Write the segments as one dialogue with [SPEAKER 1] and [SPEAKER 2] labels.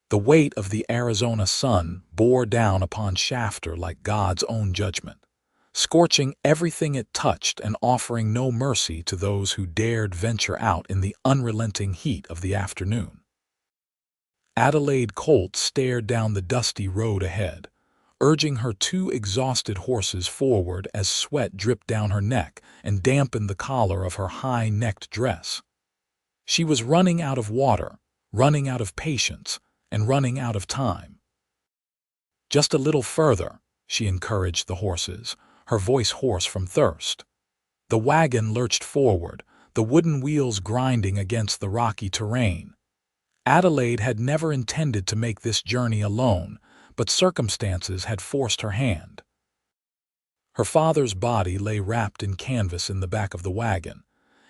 [SPEAKER 1] The weight of the Arizona sun bore down upon Shafter like God's own judgment, scorching everything it touched and offering no mercy to those who dared venture out in the unrelenting heat of the afternoon. Adelaide Colt stared down the dusty road ahead, urging her two exhausted horses forward as sweat dripped down her neck and dampened the collar of her high-necked dress. She was running out of water, running out of patience, and running out of time. "Just a little further," she encouraged the horses, her voice hoarse from thirst. The wagon lurched forward, the wooden wheels grinding against the rocky terrain. Adelaide had never intended to make this journey alone, but circumstances had forced her hand. Her father's body lay wrapped in canvas in the back of the wagon,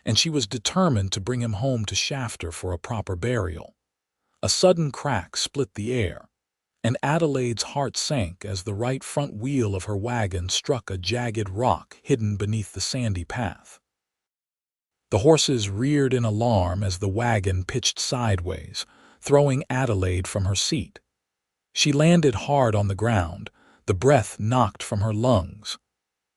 [SPEAKER 1] and she was determined to bring him home to Shafter for a proper burial. A sudden crack split the air, and Adelaide's heart sank as the right front wheel of her wagon struck a jagged rock hidden beneath the sandy path. The horses reared in alarm as the wagon pitched sideways, throwing Adelaide from her seat. She landed hard on the ground, the breath knocked from her lungs.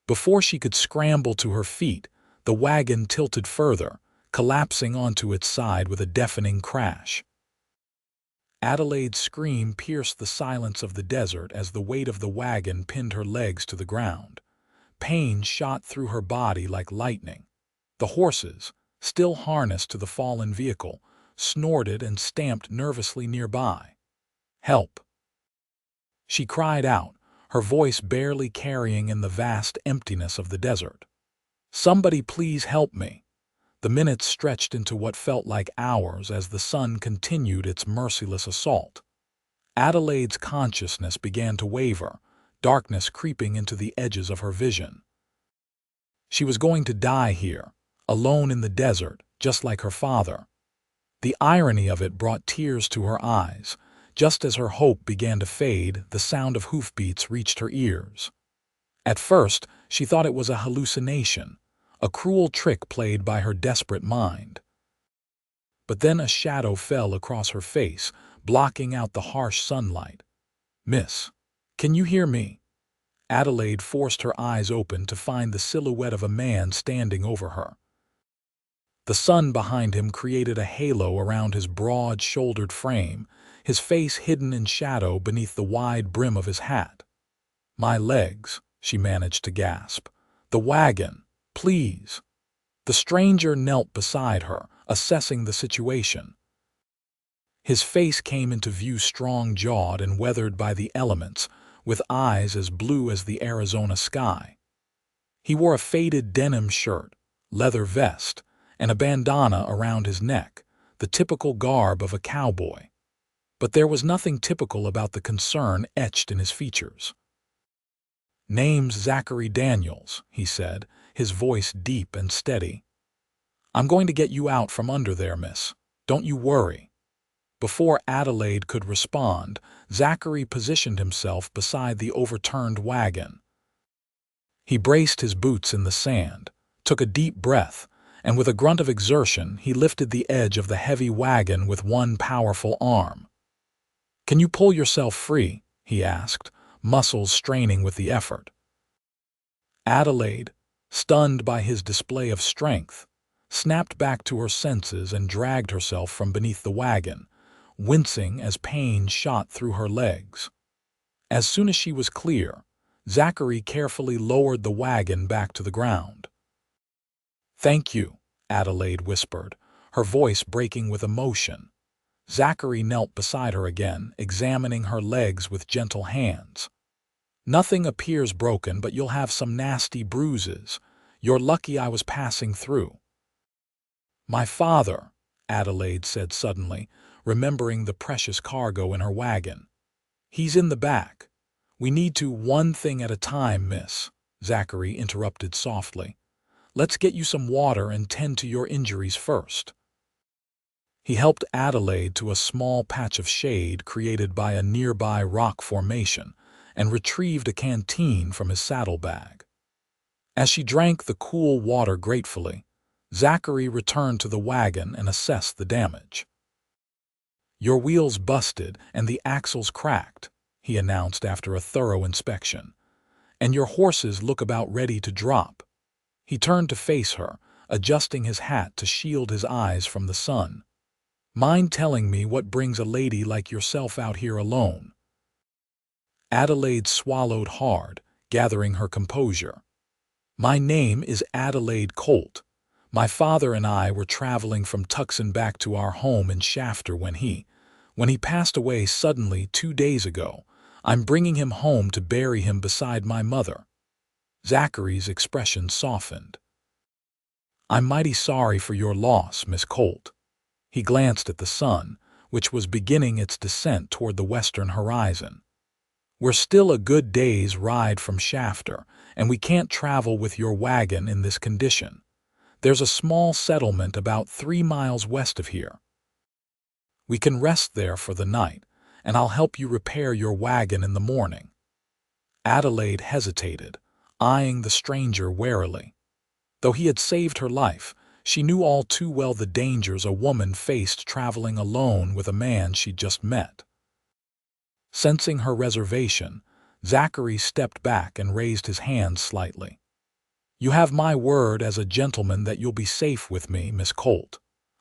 [SPEAKER 1] Before she could scramble to her feet, the wagon tilted further, collapsing onto its side with a deafening crash. Adelaide's scream pierced the silence of the desert as the weight of the wagon pinned her legs to the ground. Pain shot through her body like lightning. The horses, still harnessed to the fallen vehicle, snorted and stamped nervously nearby. "Help!" she cried out, her voice barely carrying in the vast emptiness of the desert. "Somebody please help me." The minutes stretched into what felt like hours as the sun continued its merciless assault. Adelaide's consciousness began to waver, darkness creeping into the edges of her vision. She was going to die here, alone in the desert, just like her father. The irony of it brought tears to her eyes. Just as her hope began to fade, the sound of hoofbeats reached her ears. At first, she thought it was a hallucination, a cruel trick played by her desperate mind. But then a shadow fell across her face, blocking out the harsh sunlight. "Miss, can you hear me?" Adelaide forced her eyes open to find the silhouette of a man standing over her. The sun behind him created a halo around his broad-shouldered frame, his face hidden in shadow beneath the wide brim of his hat. "My legs," she managed to gasp. "The wagon, please." The stranger knelt beside her, assessing the situation. His face came into view strong-jawed and weathered by the elements, with eyes as blue as the Arizona sky. He wore a faded denim shirt, leather vest, and a bandana around his neck, the typical garb of a cowboy. But there was nothing typical about the concern etched in his features. "Name's Zachary Daniels," he said, his voice deep and steady. "I'm going to get you out from under there, miss. Don't you worry." Before Adelaide could respond, Zachary positioned himself beside the overturned wagon. He braced his boots in the sand, took a deep breath, and with a grunt of exertion, he lifted the edge of the heavy wagon with one powerful arm. "Can you pull yourself free?" he asked, muscles straining with the effort. Adelaide, stunned by his display of strength, snapped back to her senses and dragged herself from beneath the wagon, wincing as pain shot through her legs. As soon as she was clear, Zachary carefully lowered the wagon back to the ground. "Thank you," Adelaide whispered, her voice breaking with emotion. Zachary knelt beside her again, examining her legs with gentle hands. "Nothing appears broken, but you'll have some nasty bruises. You're lucky I was passing through." "My father," Adelaide said suddenly, remembering the precious cargo in her wagon. "He's in the back." "We need to one thing at a time, miss," Zachary interrupted softly. "Let's get you some water and tend to your injuries first." He helped Adelaide to a small patch of shade created by a nearby rock formation and retrieved a canteen from his saddlebag. As she drank the cool water gratefully, Zachary returned to the wagon and assessed the damage. "Your wheels busted and the axles cracked," he announced after a thorough inspection. "And your horses look about ready to drop." He turned to face her, adjusting his hat to shield his eyes from the sun. "Mind telling me what brings a lady like yourself out here alone?" Adelaide swallowed hard, gathering her composure. "My name is Adelaide Colt. My father and I were traveling from Tucson back to our home in Shafter when he passed away suddenly 2 days ago. I'm bringing him home to bury him beside my mother." Zachary's expression softened. "I'm mighty sorry for your loss, Miss Colt." He glanced at the sun, which was beginning its descent toward the western horizon. "We're still a good day's ride from Shafter, and we can't travel with your wagon in this condition. There's a small settlement about 3 miles west of here. We can rest there for the night, and I'll help you repair your wagon in the morning." Adelaide hesitated, eyeing the stranger warily. Though he had saved her life, she knew all too well the dangers a woman faced traveling alone with a man she'd just met. Sensing her reservation, Zachary stepped back and raised his hand slightly. "You have my word as a gentleman that you'll be safe with me, Miss Colt.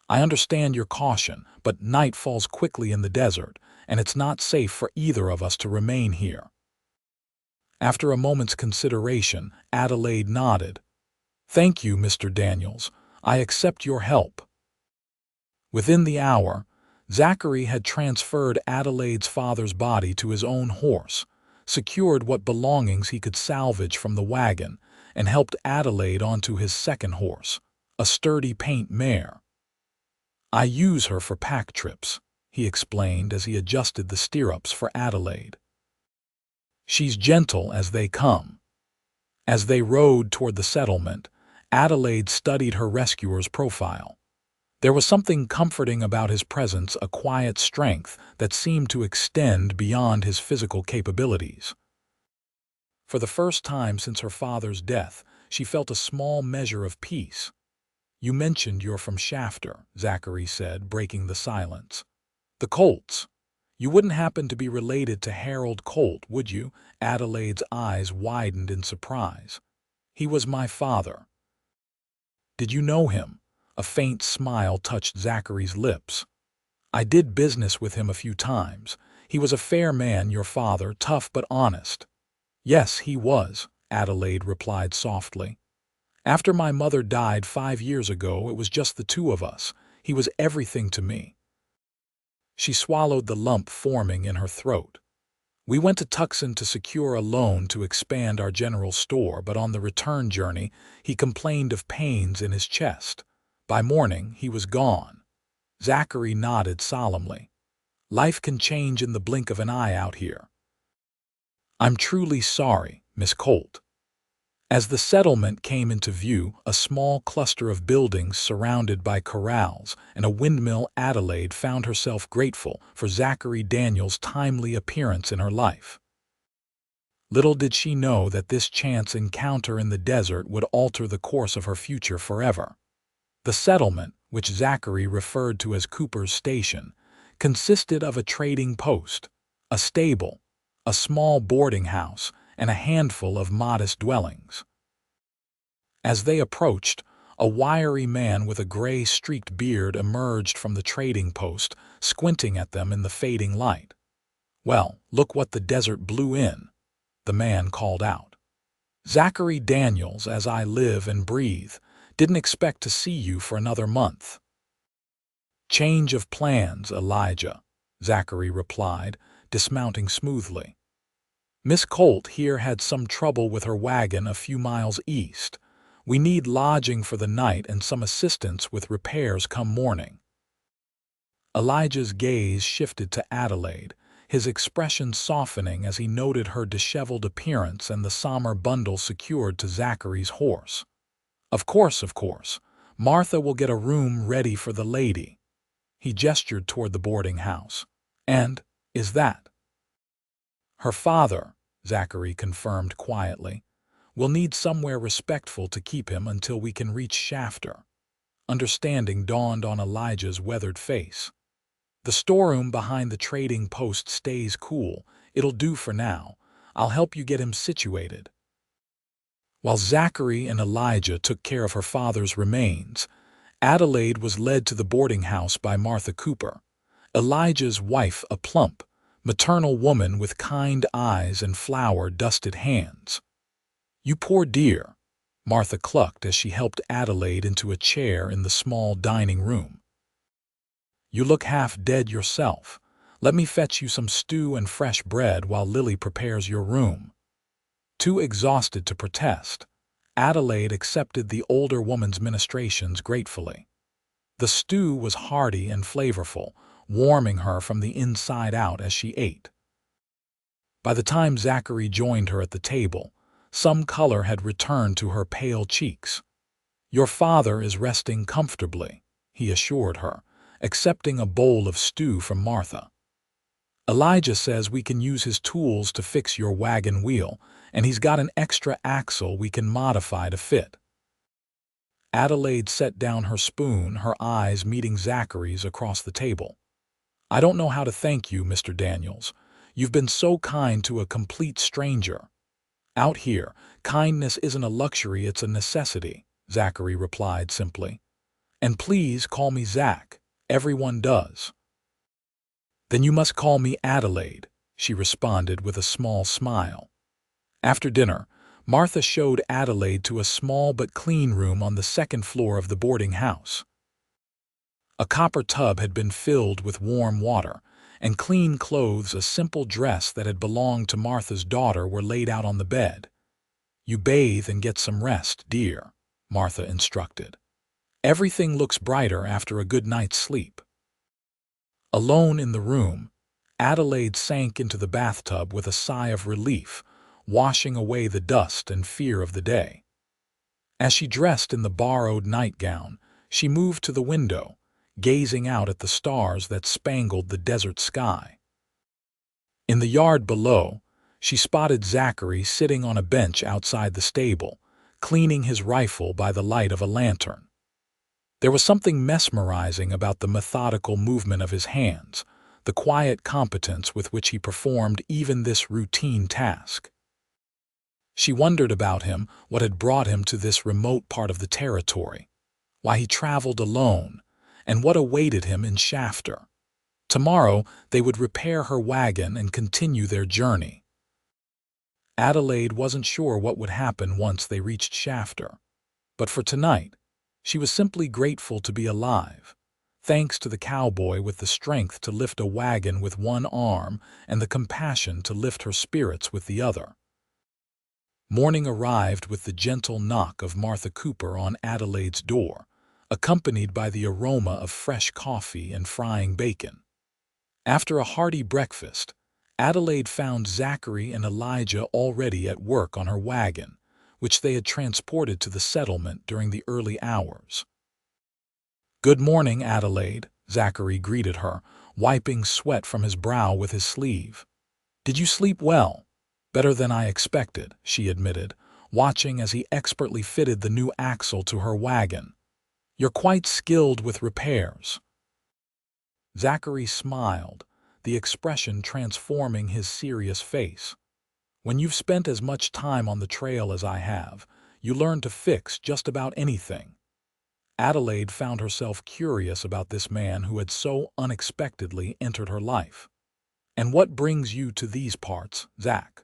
[SPEAKER 1] I understand your caution, but night falls quickly in the desert, and it's not safe for either of us to remain here." After a moment's consideration, Adelaide nodded. "Thank you, Mr. Daniels. I accept your help." Within the hour, Zachary had transferred Adelaide's father's body to his own horse, secured what belongings he could salvage from the wagon, and helped Adelaide onto his second horse, a sturdy paint mare. "I use her for pack trips," he explained as he adjusted the stirrups for Adelaide. "She's gentle as they come." As they rode toward the settlement, Adelaide studied her rescuer's profile. There was something comforting about his presence, a quiet strength that seemed to extend beyond his physical capabilities. For the first time since her father's death, she felt a small measure of peace. "You mentioned you're from Shafter," Zachary said, breaking the silence. "The Colts. You wouldn't happen to be related to Harold Colt, would you?" Adelaide's eyes widened in surprise. "He was my father." "Did you know him?" A faint smile touched Zachary's lips. "I did business with him a few times. He was a fair man, your father, tough but honest." "Yes, he was," Adelaide replied softly. "After my mother died 5 years ago, it was just the two of us. He was everything to me." She swallowed the lump forming in her throat. "We went to Tucson to secure a loan to expand our general store, but on the return journey, he complained of pains in his chest. By morning, he was gone." Zachary nodded solemnly. "Life can change in the blink of an eye out here." "I'm truly sorry, Miss Colt." As the settlement came into view, a small cluster of buildings surrounded by corrals and a windmill, Adelaide found herself grateful for Zachary Daniels' timely appearance in her life. Little did she know that this chance encounter in the desert would alter the course of her future forever. The settlement, which Zachary referred to as Cooper's Station, consisted of a trading post, a stable, a small boarding house, and a handful of modest dwellings. As they approached, a wiry man with a gray-streaked beard emerged from the trading post, squinting at them in the fading light. "Well, look what the desert blew in," the man called out. "Zachary Daniels, as I live and breathe, didn't expect to see you for another month." "Change of plans, Elijah," Zachary replied, dismounting smoothly. "Miss Colt here had some trouble with her wagon a few miles east. We need lodging for the night and some assistance with repairs come morning." Elijah's gaze shifted to Adelaide, his expression softening as he noted her disheveled appearance and the somber bundle secured to Zachary's horse. Of course. Martha will get a room ready for the lady." He gestured toward the boarding house. "And is that?" "Her father," Zachary confirmed quietly. "We'll need somewhere respectful to keep him until we can reach Shafter." Understanding dawned on Elijah's weathered face. The storeroom behind the trading post stays cool. It'll do for now. I'll help you get him situated. While Zachary and Elijah took care of her father's remains, Adelaide was led to the boarding house by Martha Cooper, Elijah's wife, a plump, maternal woman with kind eyes and flour-dusted hands. "You poor dear," Martha clucked as she helped Adelaide into a chair in the small dining room. "You look half dead yourself. Let me fetch you some stew and fresh bread while Lily prepares your room." Too exhausted to protest, Adelaide accepted the older woman's ministrations gratefully. The stew was hearty and flavorful, warming her from the inside out as she ate. By the time Zachary joined her at the table, some color had returned to her pale cheeks. "Your father is resting comfortably," he assured her, accepting a bowl of stew from Martha. "Elijah says we can use his tools to fix your wagon wheel, and he's got an extra axle we can modify to fit." Adelaide set down her spoon, her eyes meeting Zachary's across the table. "I don't know how to thank you, Mr. Daniels. You've been so kind to a complete stranger." "Out here, kindness isn't a luxury, it's a necessity," Zachary replied simply. "And please call me Zach. Everyone does." "Then you must call me Adelaide," she responded with a small smile. After dinner, Martha showed Adelaide to a small but clean room on the second floor of the boarding house. A copper tub had been filled with warm water, and clean clothes, a simple dress that had belonged to Martha's daughter, were laid out on the bed. "You bathe and get some rest, dear," Martha instructed. "Everything looks brighter after a good night's sleep." Alone in the room, Adelaide sank into the bathtub with a sigh of relief, washing away the dust and fear of the day. As she dressed in the borrowed nightgown, she moved to the window, gazing out at the stars that spangled the desert sky. In the yard below, she spotted Zachary sitting on a bench outside the stable, cleaning his rifle by the light of a lantern. There was something mesmerizing about the methodical movement of his hands, the quiet competence with which he performed even this routine task. She wondered about him, what had brought him to this remote part of the territory, why he traveled alone, and what awaited him in Shafter. Tomorrow they would repair her wagon and continue their journey. Adelaide wasn't sure what would happen once they reached Shafter, but for tonight, she was simply grateful to be alive, thanks to the cowboy with the strength to lift a wagon with one arm and the compassion to lift her spirits with the other. Morning arrived with the gentle knock of Martha Cooper on Adelaide's door, accompanied by the aroma of fresh coffee and frying bacon. After a hearty breakfast, Adelaide found Zachary and Elijah already at work on her wagon, which they had transported to the settlement during the early hours. "Good morning, Adelaide," Zachary greeted her, wiping sweat from his brow with his sleeve. "Did you sleep well?" "Better than I expected," she admitted, watching as he expertly fitted the new axle to her wagon. "You're quite skilled with repairs." Zachary smiled, the expression transforming his serious face. "When you've spent as much time on the trail as I have, you learn to fix just about anything." Adelaide found herself curious about this man who had so unexpectedly entered her life. "And what brings you to these parts, Zach?"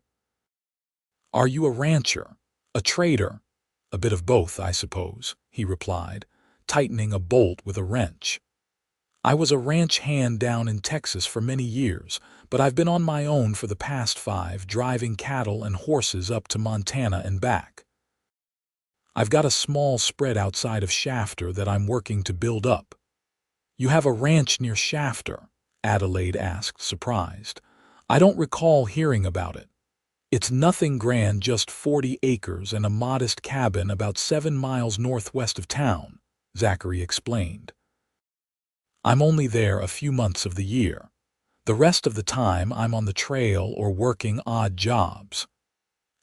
[SPEAKER 1] "Are you a rancher? A trader?" "A bit of both, I suppose," he replied, tightening a bolt with a wrench. "I was a ranch hand down in Texas for many years, but I've been on my own for the past 5, driving cattle and horses up to Montana and back. I've got a small spread outside of Shafter that I'm working to build up." "You have a ranch near Shafter?" Adelaide asked, surprised. "I don't recall hearing about it." "It's nothing grand, just 40 acres and a modest cabin about 7 miles northwest of town," Zachary explained. "I'm only there a few months of the year. The rest of the time I'm on the trail or working odd jobs."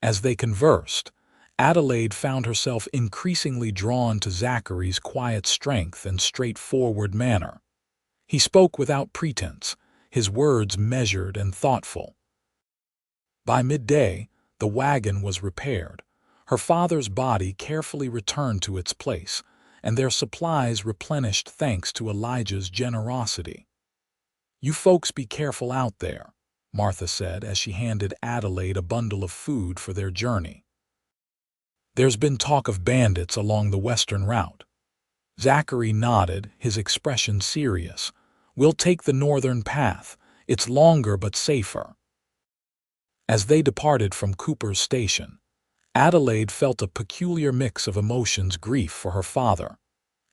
[SPEAKER 1] As they conversed, Adelaide found herself increasingly drawn to Zachary's quiet strength and straightforward manner. He spoke without pretense, his words measured and thoughtful. By midday, the wagon was repaired, her father's body carefully returned to its place, and their supplies replenished thanks to Elijah's generosity. "You folks be careful out there," Martha said as she handed Adelaide a bundle of food for their journey. "There's been talk of bandits along the western route." Zachary nodded, his expression serious. "We'll take the northern path. It's longer but safer." As they departed from Cooper's station, Adelaide felt a peculiar mix of emotions: grief for her father,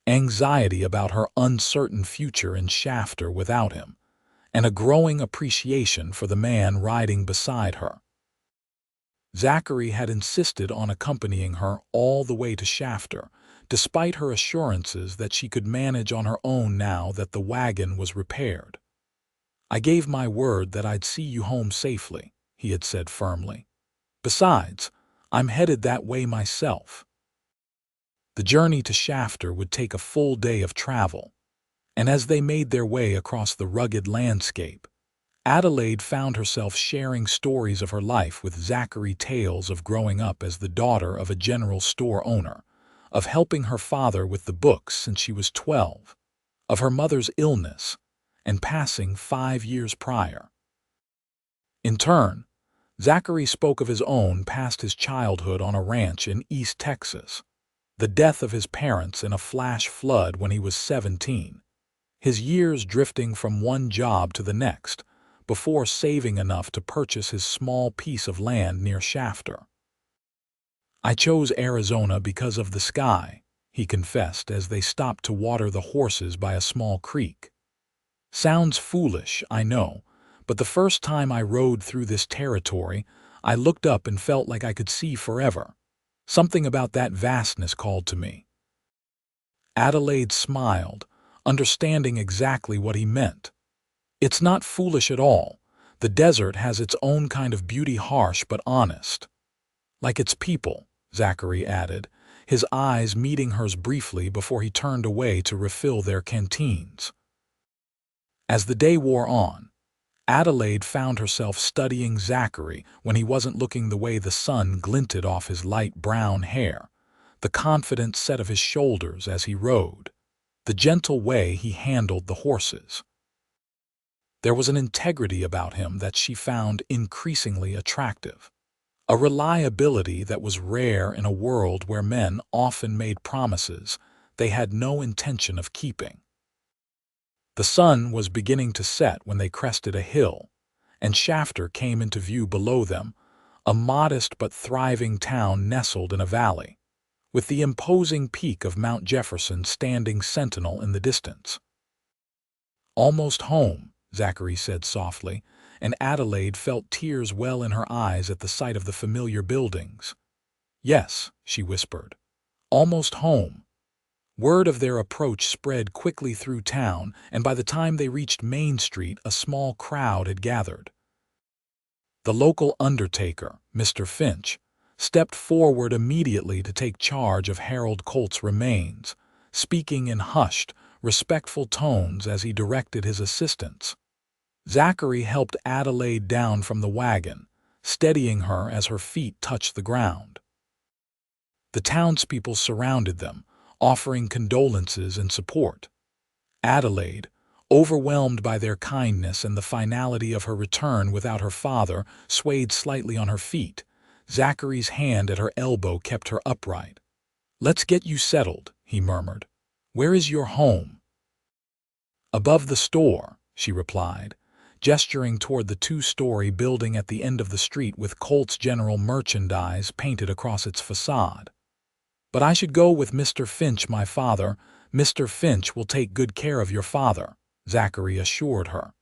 [SPEAKER 1] anxiety about her uncertain future in Shafter without him, and a growing appreciation for the man riding beside her. Zachary had insisted on accompanying her all the way to Shafter, despite her assurances that she could manage on her own now that the wagon was repaired. "I gave my word that I'd see you home safely," he had said firmly. "Besides, I'm headed that way myself." The journey to Shafter would take a full day of travel, and as they made their way across the rugged landscape, Adelaide found herself sharing stories of her life with Zachary, tales of growing up as the daughter of a general store owner, of helping her father with the books since she was 12, of her mother's illness and passing 5 years prior. In turn, Zachary spoke of his own past, his childhood on a ranch in East Texas, the death of his parents in a flash flood when he was 17, his years drifting from one job to the next before saving enough to purchase his small piece of land near Shafter. "I chose Arizona because of the sky," he confessed as they stopped to water the horses by a small creek. "Sounds foolish, I know, but the first time I rode through this territory, I looked up and felt like I could see forever. Something about that vastness called to me." Adelaide smiled, understanding exactly what he meant. "It's not foolish at all. The desert has its own kind of beauty, harsh but honest. Like its people," Zachary added, his eyes meeting hers briefly before he turned away to refill their canteens. As the day wore on, Adelaide found herself studying Zachary when he wasn't looking: the way the sun glinted off his light brown hair, the confident set of his shoulders as he rode, the gentle way he handled the horses. There was an integrity about him that she found increasingly attractive, a reliability that was rare in a world where men often made promises they had no intention of keeping. The sun was beginning to set when they crested a hill, and Shafter came into view below them, a modest but thriving town nestled in a valley, with the imposing peak of Mount Jefferson standing sentinel in the distance. "Almost home," Zachary said softly, and Adelaide felt tears well in her eyes at the sight of the familiar buildings. "Yes," she whispered, "almost home." Word of their approach spread quickly through town, and by the time they reached Main Street, a small crowd had gathered. The local undertaker, Mr. Finch, stepped forward immediately to take charge of Adelaide Colt's remains, speaking in hushed, respectful tones as he directed his assistants. Zachary helped Adelaide down from the wagon, steadying her as her feet touched the ground. The townspeople surrounded them, offering condolences and support. Adelaide, overwhelmed by their kindness and the finality of her return without her father, swayed slightly on her feet. Zachary's hand at her elbow kept her upright. "Let's get you settled," he murmured. "Where is your home?" "Above the store," she replied, gesturing toward the 2-story building at the end of the street with Colt's General Merchandise painted across its facade. "But I should go with Mr. Finch, my father. Mr. Finch will take good care of your father," Zachary assured her.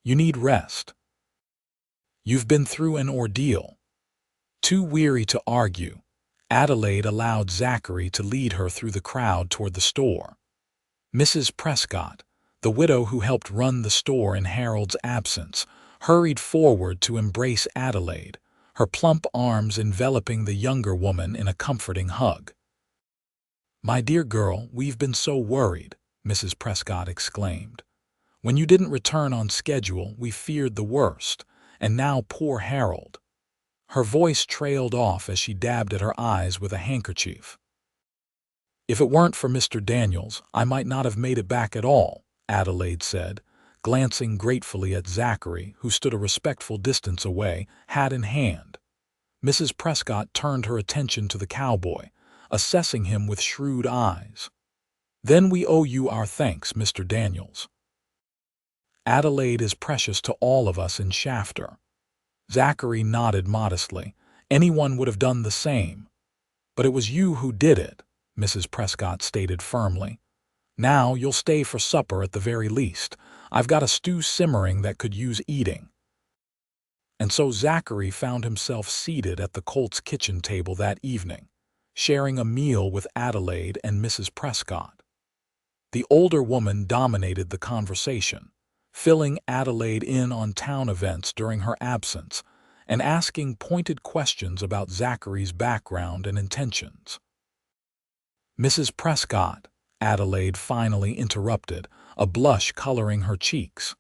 [SPEAKER 1] "You need rest. You've been through an ordeal." Too weary to argue, Adelaide allowed Zachary to lead her through the crowd toward the store. Mrs. Prescott, the widow who helped run the store in Harold's absence, hurried forward to embrace Adelaide, her plump arms enveloping the younger woman in a comforting hug. "My dear girl, we've been so worried," Mrs. Prescott exclaimed. When you didn't return on schedule, we feared the worst. And now poor Harold." Her voice trailed off as she dabbed at her eyes with a handkerchief. "If it weren't for Mr. Daniels, I might not have made it back at all," Adelaide said, glancing gratefully at Zachary, who stood a respectful distance away, hat in hand. Mrs. Prescott turned her attention to the cowboy, assessing him with shrewd eyes. "Then we owe you our thanks, Mr. Daniels. Adelaide is precious to all of us in Shafter." Zachary nodded modestly. "Anyone would have done the same." "But it was you who did it," Mrs. Prescott stated firmly. "Now you'll stay for supper at the very least. I've got a stew simmering that could use eating." And so Zachary found himself seated at the Colt's kitchen table that evening, sharing a meal with Adelaide and Mrs. Prescott. The older woman dominated the conversation, filling Adelaide in on town events during her absence and asking pointed questions about Zachary's background and intentions. "Mrs. Prescott," Adelaide finally interrupted, a blush coloring her cheeks.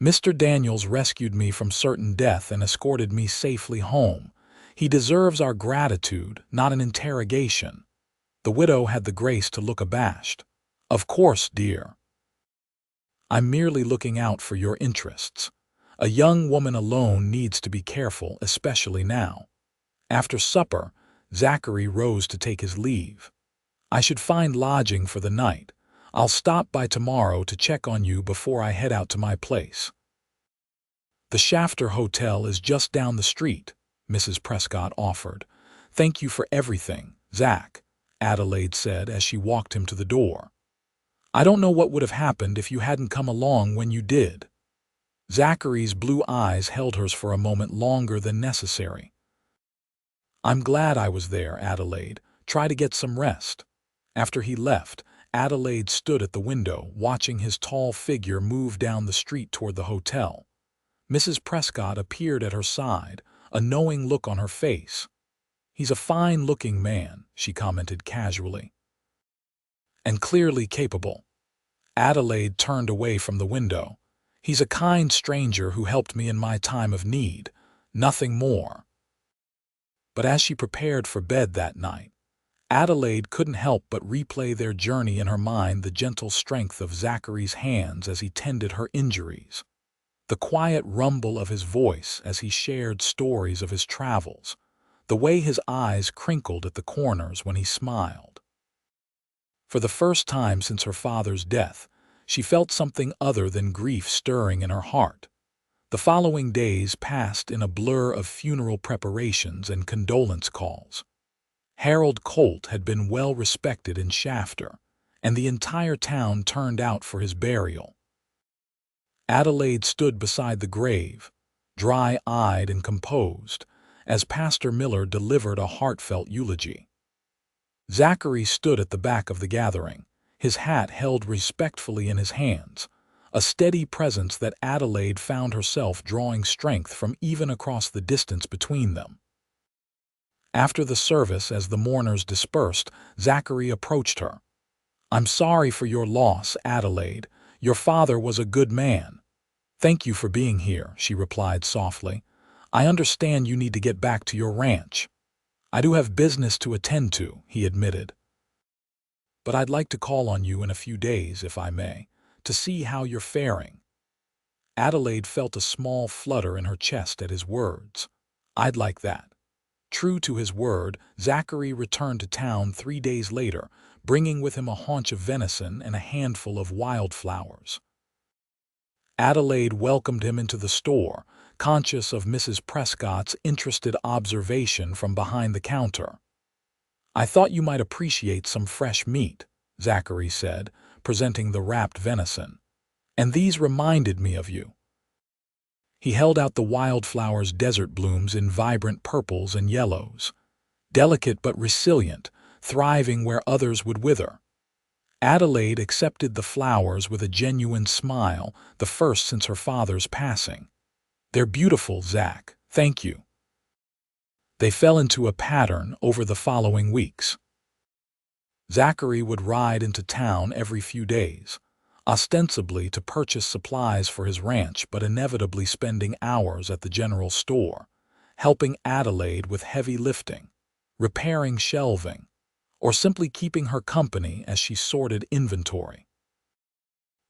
[SPEAKER 1] "Mr. Daniels rescued me from certain death and escorted me safely home. He deserves our gratitude, not an interrogation." The widow had the grace to look abashed. "Of course, dear. I'm merely looking out for your interests. A young woman alone needs to be careful, especially now." After supper, Zachary rose to take his leave. "I should find lodging for the night. I'll stop by tomorrow to check on you before I head out to my place." "The Shafter Hotel is just down the street," Mrs. Prescott offered. "Thank you for everything, Zach," Adelaide said as she walked him to the door. "I don't know what would have happened if you hadn't come along when you did." Zachary's blue eyes held hers for a moment longer than necessary. "I'm glad I was there, Adelaide. Try to get some rest." After he left, Adelaide stood at the window, watching his tall figure move down the street toward the hotel. Mrs. Prescott appeared at her side, a knowing look on her face. "He's a fine-looking man," she commented casually. "And clearly capable." Adelaide turned away from the window. "He's a kind stranger who helped me in my time of need. Nothing more." But as she prepared for bed that night, Adelaide couldn't help but replay their journey in her mind, the gentle strength of Zachary's hands as he tended her injuries, the quiet rumble of his voice as he shared stories of his travels, the way his eyes crinkled at the corners when he smiled. For the first time since her father's death, she felt something other than grief stirring in her heart. The following days passed in a blur of funeral preparations and condolence calls. Harold Colt had been well respected in Shafter, and the entire town turned out for his burial. Adelaide stood beside the grave, dry-eyed and composed, as Pastor Miller delivered a heartfelt eulogy. Zachary stood at the back of the gathering, his hat held respectfully in his hands, a steady presence that Adelaide found herself drawing strength from even across the distance between them. After the service, as the mourners dispersed, Zachary approached her. "I'm sorry for your loss, Adelaide. Your father was a good man." "Thank you for being here," she replied softly. "I understand you need to get back to your ranch." "I do have business to attend to," he admitted. "But I'd like to call on you in a few days, if I may, to see how you're faring." Adelaide felt a small flutter in her chest at his words. "I'd like that." True to his word, Zachary returned to town 3 days later, bringing with him a haunch of venison and a handful of wildflowers. Adelaide welcomed him into the store, conscious of Mrs. Prescott's interested observation from behind the counter. "I thought you might appreciate some fresh meat," Zachary said, presenting the wrapped venison. "And these reminded me of you." He held out the wildflower's desert blooms in vibrant purples and yellows, delicate but resilient, thriving where others would wither. Adelaide accepted the flowers with a genuine smile, the first since her father's passing. "They're beautiful, Zach. Thank you." They fell into a pattern over the following weeks. Zachary would ride into town every few days, ostensibly to purchase supplies for his ranch but inevitably spending hours at the general store, helping Adelaide with heavy lifting, repairing shelving, or simply keeping her company as she sorted inventory.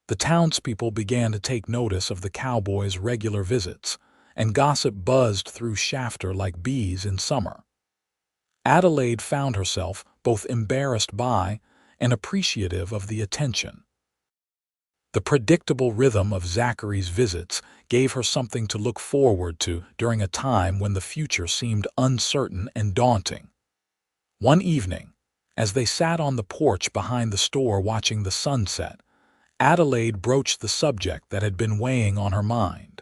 [SPEAKER 1] The townspeople began to take notice of the cowboy's regular visits, and gossip buzzed through Shafter like bees in summer. Adelaide found herself both embarrassed by and appreciative of the attention. The predictable rhythm of Zachary's visits gave her something to look forward to during a time when the future seemed uncertain and daunting. One evening, as they sat on the porch behind the store watching the sunset, Adelaide broached the subject that had been weighing on her mind.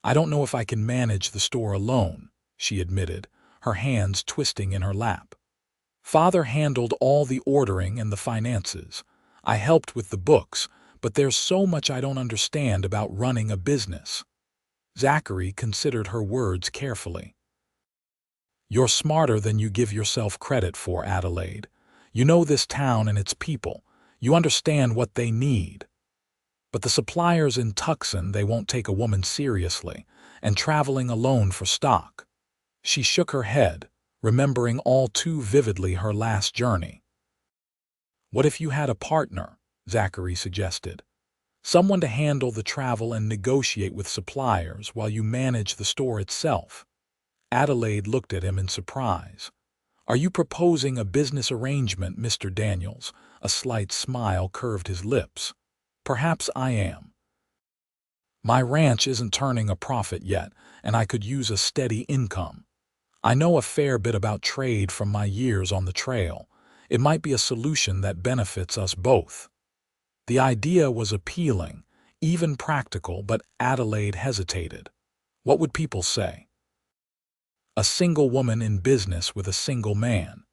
[SPEAKER 1] "I don't know if I can manage the store alone," she admitted, her hands twisting in her lap. "Father handled all the ordering and the finances. I helped with the books, but there's so much I don't understand about running a business." Zachary considered her words carefully. "You're smarter than you give yourself credit for, Adelaide. You know this town and its people. You understand what they need. But the suppliers in Tucson, they won't take a woman seriously, and traveling alone for stock." She shook her head, remembering all too vividly her last journey. "What if you had a partner?" Zachary suggested. "Someone to handle the travel and negotiate with suppliers while you manage the store itself." Adelaide looked at him in surprise. "Are you proposing a business arrangement, Mr. Daniels?" A slight smile curved his lips. "Perhaps I am. My ranch isn't turning a profit yet, and I could use a steady income. I know a fair bit about trade from my years on the trail. It might be a solution that benefits us both." The idea was appealing, even practical, but Adelaide hesitated. What would people say? A single woman in business with a single man.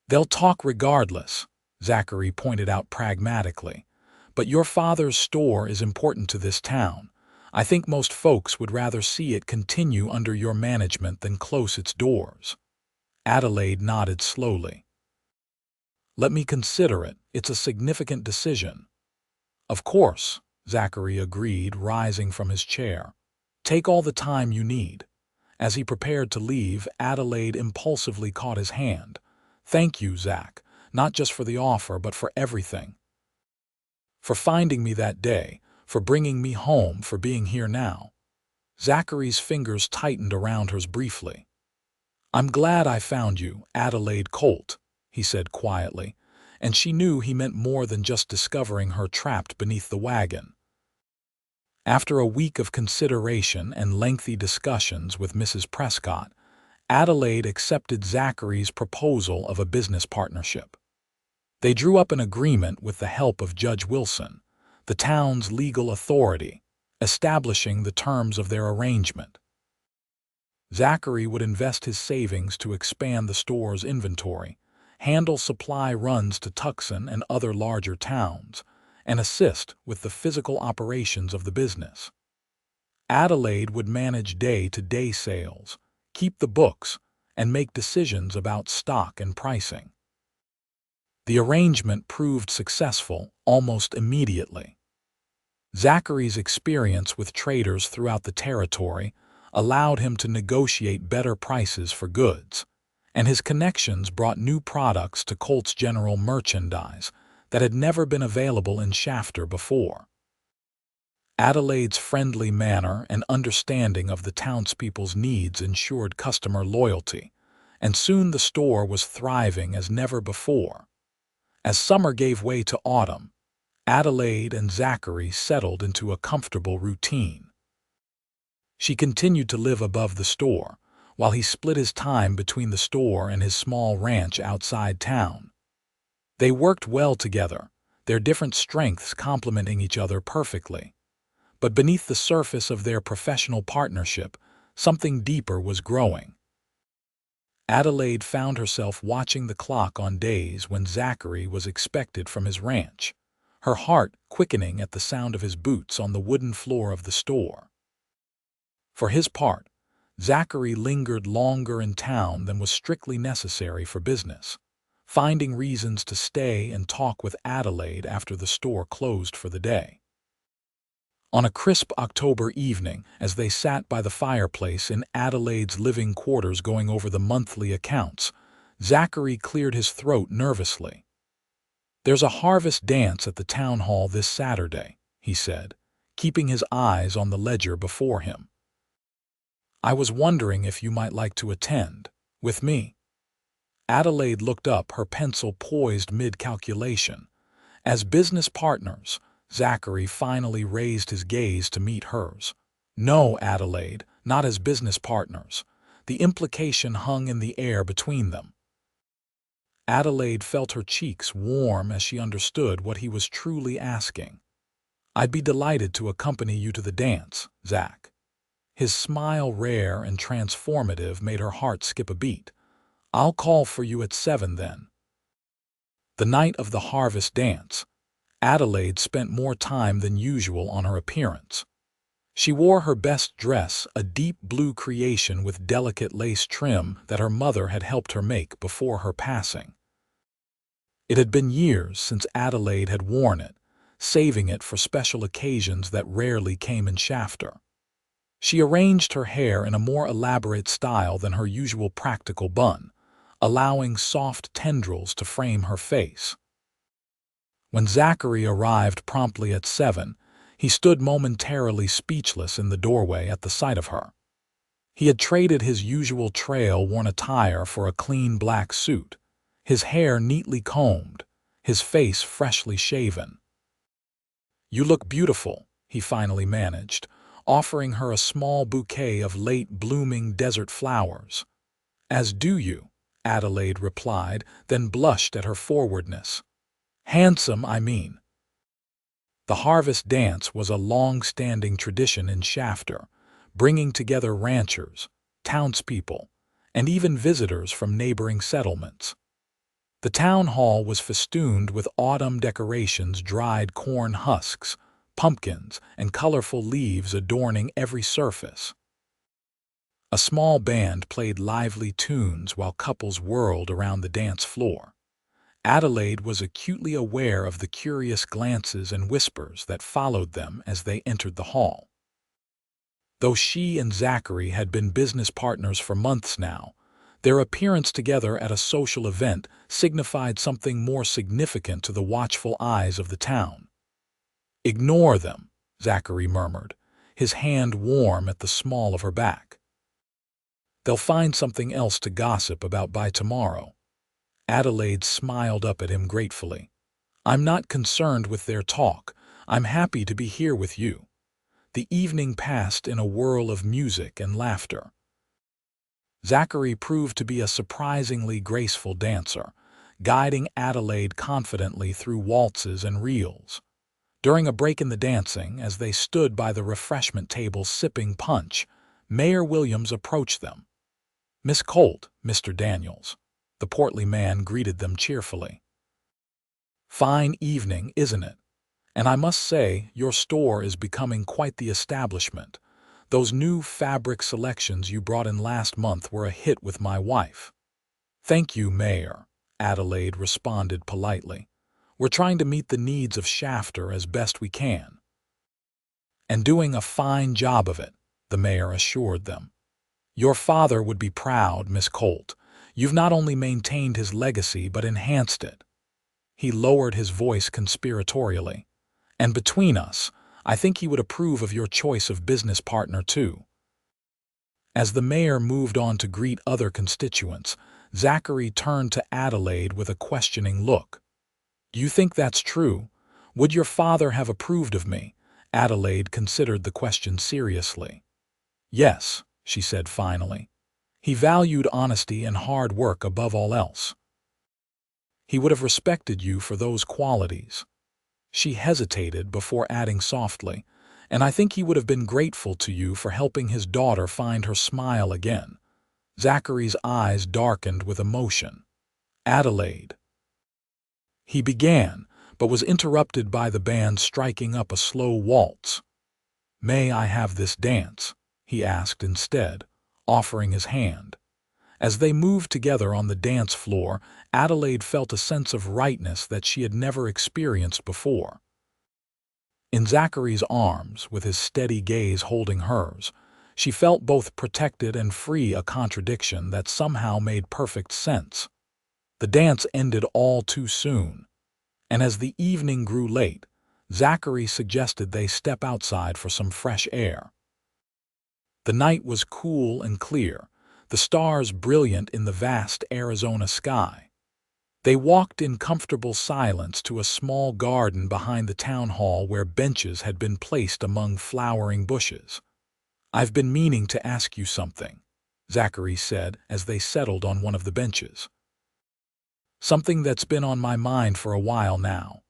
[SPEAKER 1] "They'll talk regardless," Zachary pointed out pragmatically. "But your father's store is important to this town. I think most folks would rather see it continue under your management than close its doors." Adelaide nodded slowly. "Let me consider it. It's a significant decision." "Of course," Zachary agreed, rising from his chair. "Take all the time you need." As he prepared to leave, Adelaide impulsively caught his hand. "Thank you, Zach, not just for the offer, but for everything. For finding me that day, for bringing me home, for being here now." Zachary's fingers tightened around hers briefly. "I'm glad I found you, Adelaide Colt," he said quietly, and she knew he meant more than just discovering her trapped beneath the wagon. After a week of consideration and lengthy discussions with Mrs. Prescott, Adelaide accepted Zachary's proposal of a business partnership. They drew up an agreement with the help of Judge Wilson, the town's legal authority, establishing the terms of their arrangement. Zachary would invest his savings to expand the store's inventory, handle supply runs to Tucson and other larger towns, and assist with the physical operations of the business. Adelaide would manage day-to-day sales, keep the books, and make decisions about stock and pricing. The arrangement proved successful almost immediately. Zachary's experience with traders throughout the territory allowed him to negotiate better prices for goods, and his connections brought new products to Colt's general merchandise that had never been available in Shafter before. Adelaide's friendly manner and understanding of the townspeople's needs ensured customer loyalty, and soon the store was thriving as never before. As summer gave way to autumn, Adelaide and Zachary settled into a comfortable routine. She continued to live above the store, while he split his time between the store and his small ranch outside town. They worked well together, their different strengths complementing each other perfectly. But beneath the surface of their professional partnership, something deeper was growing. Adelaide found herself watching the clock on days when Zachary was expected from his ranch, her heart quickening at the sound of his boots on the wooden floor of the store. For his part, Zachary lingered longer in town than was strictly necessary for business, finding reasons to stay and talk with Adelaide after the store closed for the day. On a crisp October evening, as they sat by the fireplace in Adelaide's living quarters going over the monthly accounts, Zachary cleared his throat nervously. "There's a harvest dance at the town hall this Saturday," he said, keeping his eyes on the ledger before him. "I was wondering if you might like to attend, with me." Adelaide looked up, her pencil poised mid-calculation. As business partners, Zachary finally raised his gaze to meet hers. "No, Adelaide, not as business partners." The implication hung in the air between them. Adelaide felt her cheeks warm as she understood what he was truly asking. "I'd be delighted to accompany you to the dance, Zach." His smile, rare and transformative, made her heart skip a beat. "I'll call for you at 7 then." The night of the harvest dance, Adelaide spent more time than usual on her appearance. She wore her best dress, a deep blue creation with delicate lace trim that her mother had helped her make before her passing. It had been years since Adelaide had worn it, saving it for special occasions that rarely came in Shafter. She arranged her hair in a more elaborate style than her usual practical bun, allowing soft tendrils to frame her face. When Zachary arrived promptly at 7, he stood momentarily speechless in the doorway at the sight of her. He had traded his usual trail-worn attire for a clean black suit, his hair neatly combed, his face freshly shaven. "You look beautiful," he finally managed, offering her a small bouquet of late-blooming desert flowers. "As do you," Adelaide replied, then blushed at her forwardness. "Handsome, I mean." The harvest dance was a long-standing tradition in Shafter, bringing together ranchers, townspeople, and even visitors from neighboring settlements. The town hall was festooned with autumn decorations, dried corn husks, pumpkins, and colorful leaves adorning every surface. A small band played lively tunes while couples whirled around the dance floor. Adelaide was acutely aware of the curious glances and whispers that followed them as they entered the hall. Though she and Zachary had been business partners for months now, their appearance together at a social event signified something more significant to the watchful eyes of the town. "Ignore them," Zachary murmured, his hand warm at the small of her back. "They'll find something else to gossip about by tomorrow." Adelaide smiled up at him gratefully. "I'm not concerned with their talk. I'm happy to be here with you." The evening passed in a whirl of music and laughter. Zachary proved to be a surprisingly graceful dancer, guiding Adelaide confidently through waltzes and reels. During a break in the dancing, as they stood by the refreshment table sipping punch, Mayor Williams approached them. "Miss Colt, Mr. Daniels." The portly man greeted them cheerfully. "Fine evening, isn't it? And I must say, your store is becoming quite the establishment. Those new fabric selections you brought in last month were a hit with my wife." "Thank you, Mayor," Adelaide responded politely. "We're trying to meet the needs of Shafter as best we can." "And doing a fine job of it," the mayor assured them. "Your father would be proud, Miss Colt. You've not only maintained his legacy but enhanced it." He lowered his voice conspiratorially. "And between us, I think he would approve of your choice of business partner too." As the mayor moved on to greet other constituents, Zachary turned to Adelaide with a questioning look. "Do you think that's true? Would your father have approved of me?" Adelaide considered the question seriously. "Yes," she said finally. "He valued honesty and hard work above all else. He would have respected you for those qualities." She hesitated before adding softly, "And I think he would have been grateful to you for helping his daughter find her smile again." Zachary's eyes darkened with emotion. "Adelaide," he began, but was interrupted by the band striking up a slow waltz. "May I have this dance?" he asked instead, offering his hand. As they moved together on the dance floor, Adelaide felt a sense of rightness that she had never experienced before. In Zachary's arms, with his steady gaze holding hers, she felt both protected and free, a contradiction that somehow made perfect sense. The dance ended all too soon, and as the evening grew late, Zachary suggested they step outside for some fresh air. The night was cool and clear, the stars brilliant in the vast Arizona sky. They walked in comfortable silence to a small garden behind the town hall where benches had been placed among flowering bushes. "I've been meaning to ask you something," Zachary said as they settled on one of the benches. "Something that's been on my mind for a while now."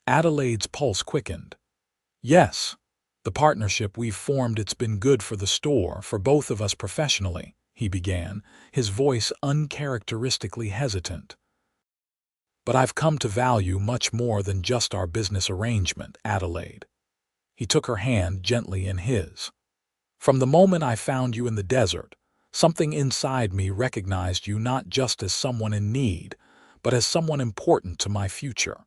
[SPEAKER 1] Adelaide's pulse quickened. "Yes, the partnership we've formed, it's been good for the store, for both of us professionally," he began, his voice uncharacteristically hesitant. "But I've come to value much more than just our business arrangement, Adelaide." He took her hand gently in his. "From the moment I found you in the desert, something inside me recognized you not just as someone in need, but as someone important to my future.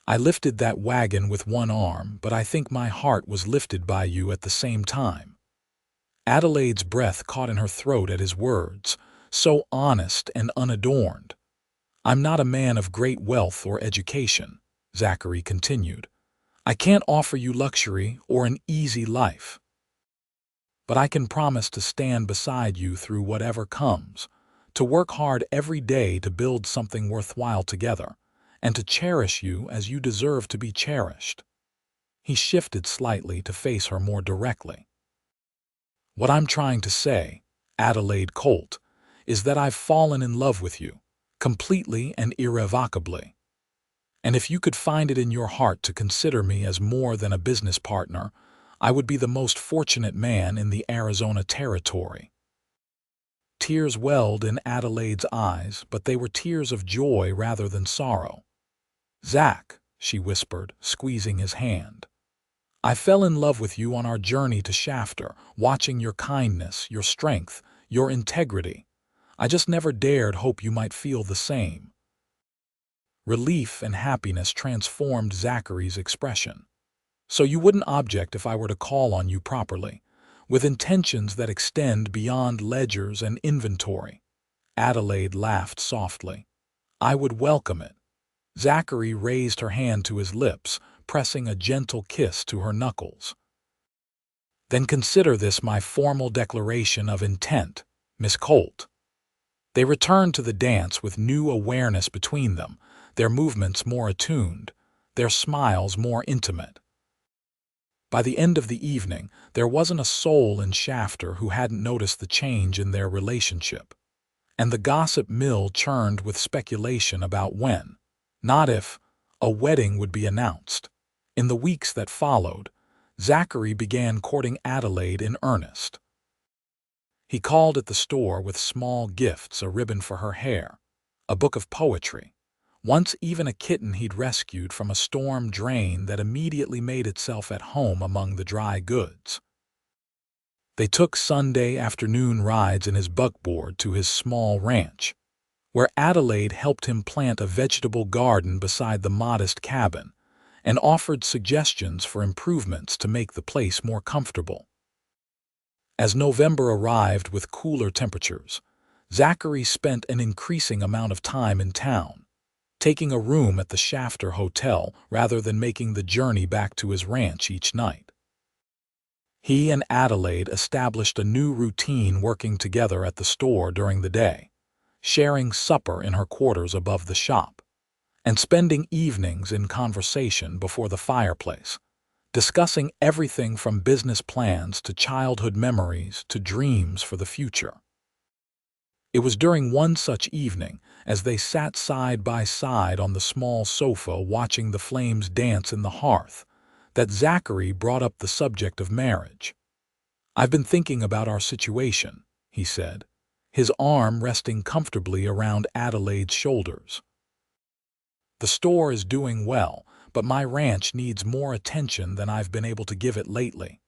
[SPEAKER 1] I lifted that wagon with one arm, but I think my heart was lifted by you at the same time." Adelaide's breath caught in her throat at his words, so honest and unadorned. "I'm not a man of great wealth or education," Zachary continued. "I can't offer you luxury or an easy life. But I can promise to stand beside you through whatever comes, to work hard every day to build something worthwhile together, and to cherish you as you deserve to be cherished." He shifted slightly to face her more directly. "What I'm trying to say, Adelaide Colt, is that I've fallen in love with you, completely and irrevocably. And if you could find it in your heart to consider me as more than a business partner, I would be the most fortunate man in the Arizona territory." Tears welled in Adelaide's eyes, but they were tears of joy rather than sorrow. "Zach," she whispered, squeezing his hand, "I fell in love with you on our journey to Shafter, watching your kindness, your strength, your integrity. I just never dared hope you might feel the same." Relief and happiness transformed Zachary's expression. "So you wouldn't object if I were to call on you properly, with intentions that extend beyond ledgers and inventory?" Adelaide laughed softly. "I would welcome it." Zachary raised her hand to his lips, pressing a gentle kiss to her knuckles. "Then consider this my formal declaration of intent, Miss Colt." They returned to the dance with new awareness between them, their movements more attuned, their smiles more intimate. By the end of the evening, there wasn't a soul in Shafter who hadn't noticed the change in their relationship. And the gossip mill churned with speculation about when, not if, a wedding would be announced. In the weeks that followed, Zachary began courting Adelaide in earnest. He called at the store with small gifts, a ribbon for her hair, a book of poetry, once even a kitten he'd rescued from a storm drain that immediately made itself at home among the dry goods. They took Sunday afternoon rides in his buckboard to his small ranch, where Adelaide helped him plant a vegetable garden beside the modest cabin and offered suggestions for improvements to make the place more comfortable. As November arrived with cooler temperatures, Zachary spent an increasing amount of time in town, taking a room at the Shafter Hotel rather than making the journey back to his ranch each night. He and Adelaide established a new routine, working together at the store during the day, sharing supper in her quarters above the shop, and spending evenings in conversation before the fireplace, discussing everything from business plans to childhood memories to dreams for the future. It was during one such evening, as they sat side by side on the small sofa watching the flames dance in the hearth, that Zachary brought up the subject of marriage. "I've been thinking about our situation," he said, his arm resting comfortably around Adelaide's shoulders. "The store is doing well, but my ranch needs more attention than I've been able to give it lately."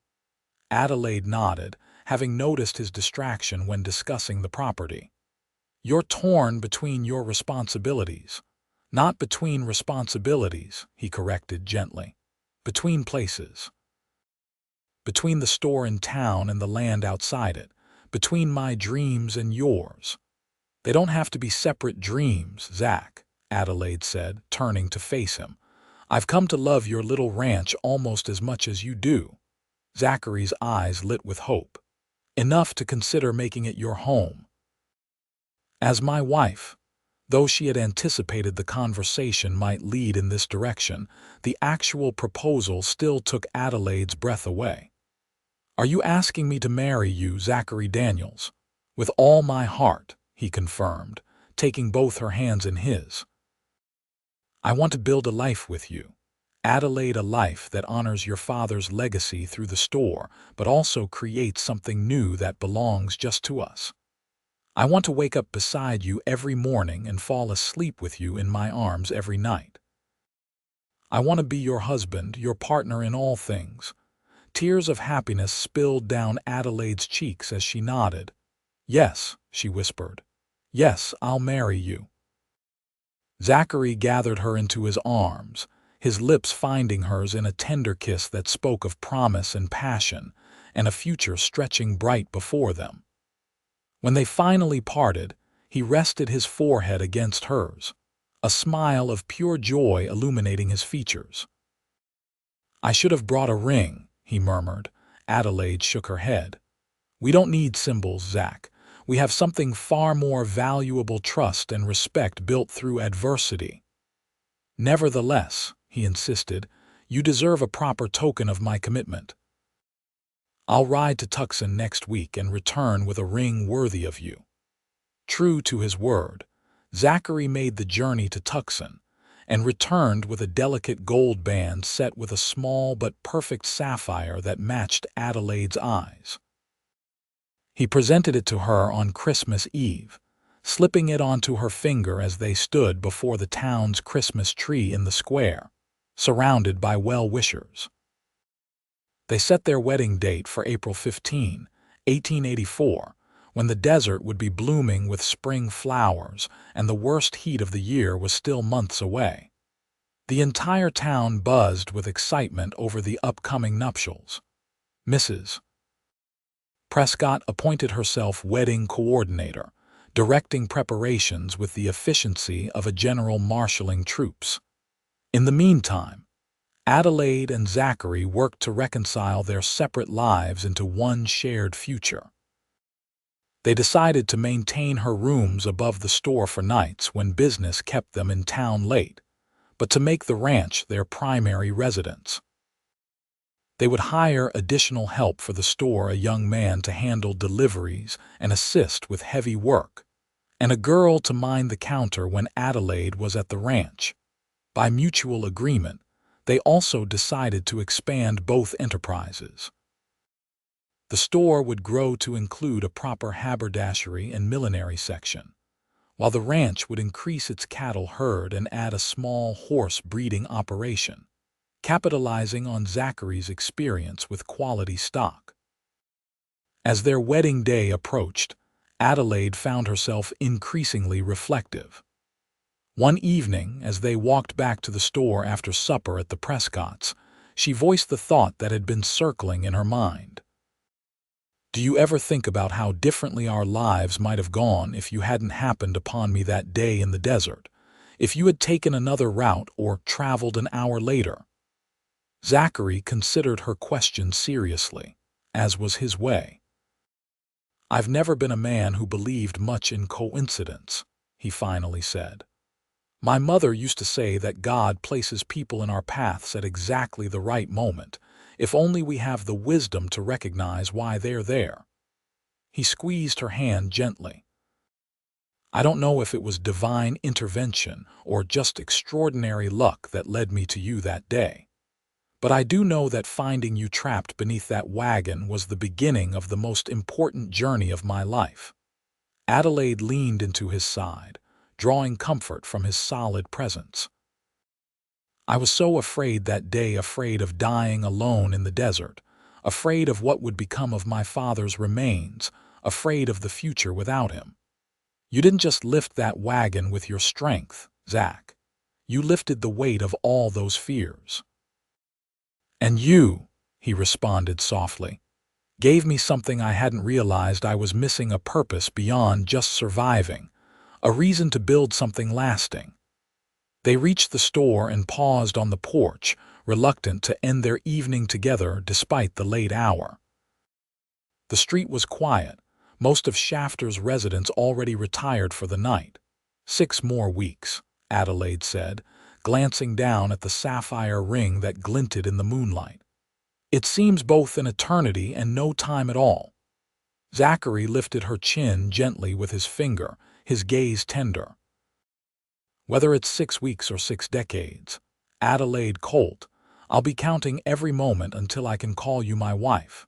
[SPEAKER 1] Adelaide nodded, having noticed his distraction when discussing the property. "You're torn between your responsibilities." "Not between responsibilities," he corrected gently. "Between places. Between the store in town and the land outside it. Between my dreams and yours." "They don't have to be separate dreams, Zach," Adelaide said, turning to face him. "I've come to love your little ranch almost as much as you do." Zachary's eyes lit with hope. "Enough to consider making it your home." "As my wife." Though she had anticipated the conversation might lead in this direction, the actual proposal still took Adelaide's breath away. "Are you asking me to marry you, Zachary Daniels?" "With all my heart," he confirmed, taking both her hands in his. "I want to build a life with you, Adelaide, a life that honors your father's legacy through the store, but also creates something new that belongs just to us. I want to wake up beside you every morning and fall asleep with you in my arms every night. I want to be your husband, your partner in all things." Tears of happiness spilled down Adelaide's cheeks as she nodded. "Yes," she whispered. "Yes, I'll marry you." Zachary gathered her into his arms, his lips finding hers in a tender kiss that spoke of promise and passion, and a future stretching bright before them. When they finally parted, he rested his forehead against hers, a smile of pure joy illuminating his features. "I should have brought a ring," he murmured. Adelaide shook her head. "We don't need symbols, Zach. We have something far more valuable: trust and respect built through adversity." "Nevertheless," he insisted, "you deserve a proper token of my commitment. I'll ride to Tucson next week and return with a ring worthy of you." True to his word, Zachary made the journey to Tucson and returned with a delicate gold band set with a small but perfect sapphire that matched Adelaide's eyes. He presented it to her on Christmas Eve, slipping it onto her finger as they stood before the town's Christmas tree in the square, surrounded by well-wishers. They set their wedding date for April 15, 1884, when the desert would be blooming with spring flowers and the worst heat of the year was still months away. The entire town buzzed with excitement over the upcoming nuptials. Mrs. Prescott appointed herself wedding coordinator, directing preparations with the efficiency of a general marshaling troops. In the meantime, Adelaide and Zachary worked to reconcile their separate lives into one shared future. They decided to maintain her rooms above the store for nights when business kept them in town late, but to make the ranch their primary residence. They would hire additional help for the store, a young man to handle deliveries and assist with heavy work, and a girl to mind the counter when Adelaide was at the ranch. By mutual agreement, they also decided to expand both enterprises. The store would grow to include a proper haberdashery and millinery section, while the ranch would increase its cattle herd and add a small horse breeding operation, capitalizing on Zachary's experience with quality stock. As their wedding day approached, Adelaide found herself increasingly reflective. One evening, as they walked back to the store after supper at the Prescotts', she voiced the thought that had been circling in her mind. "Do you ever think about how differently our lives might have gone if you hadn't happened upon me that day in the desert, if you had taken another route or traveled an hour later?" Zachary considered her question seriously, as was his way. "I've never been a man who believed much in coincidence," he finally said. "My mother used to say that God places people in our paths at exactly the right moment, if only we have the wisdom to recognize why they're there." He squeezed her hand gently. "I don't know if it was divine intervention or just extraordinary luck that led me to you that day, but I do know that finding you trapped beneath that wagon was the beginning of the most important journey of my life." Adelaide leaned into his side, drawing comfort from his solid presence. "I was so afraid that day, afraid of dying alone in the desert, afraid of what would become of my father's remains, afraid of the future without him. You didn't just lift that wagon with your strength, Zach. You lifted the weight of all those fears. And you, he responded softly, gave me something I hadn't realized I was missing, a purpose beyond just surviving, a reason to build something lasting. They reached the store and paused on the porch, reluctant to end their evening together despite the late hour. The street was quiet, most of Shafter's residents already retired for the night. 6 more weeks, Adelaide said, glancing down at the sapphire ring that glinted in the moonlight. It seems both an eternity and no time at all. Zachary lifted her chin gently with his finger, his gaze tender. Whether it's 6 weeks or 6 decades, Adelaide Colt, I'll be counting every moment until I can call you my wife.